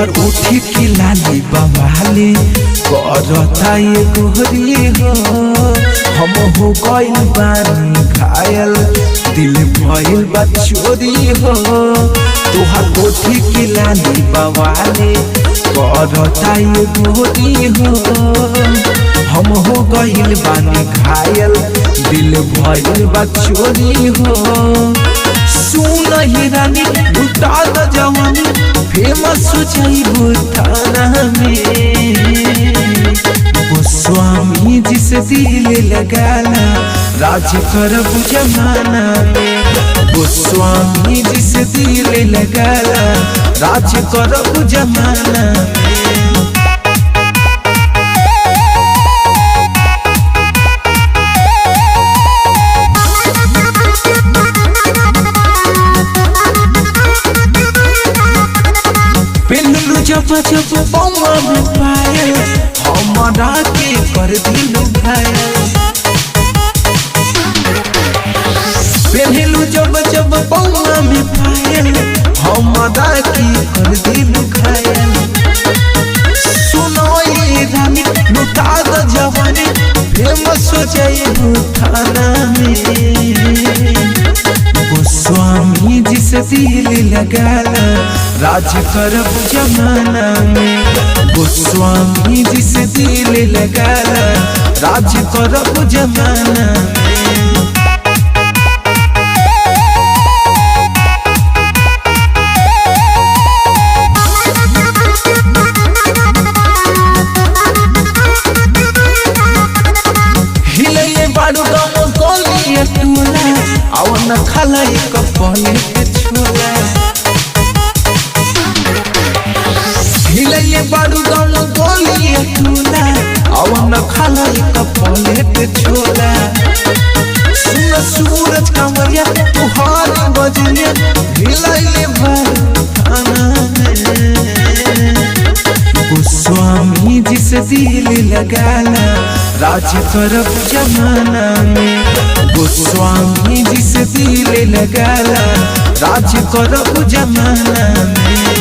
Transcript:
तोहर उठी की लाली बवाली करता ये गोहरी हो। हम हो गइल बानी घायल दिल भइल बा चोरी हो। तोहर उठी की लाली बवाली करता ये गोहरी हो। हम हो गइल बानी घायल दिल भइल बा चोरी हो। सुन ही रानी लुटा द जवानी फेमस हो जाइबो थाना में। गोस्वामी जिस दिल लगाला राज करब जमाना में। गोस्वामी जिस दिल लगाला राज करब जमाना में। जब जब बउआ में पायल हमरा के कर दिल घायल। पहलू जब जब बउआ में पायल हमरा के कर दिल घायल। सुनो ये रानी लुटा द जवानी फेमस हो जाइबो थाना में। गोस्वामी जिस दिल लगाला राज करब जमाना में। गोस्वामी जिस दिल लगाला राज करब जमाना में। हिले बारू गाँव गोलिया टोला अवन खाला एक पले के छोला। हिले बारू गाँव गोलिया टोला अवन खाला एक पले के छोला। सुन सूरज कांवरिया तुहार बजनिया हिले बारू थाना में। गोस्वामी जिस दिल लगाला राज करब जमाना में। गोस्वामी जिस दिल लगाला राज करब जमाना में।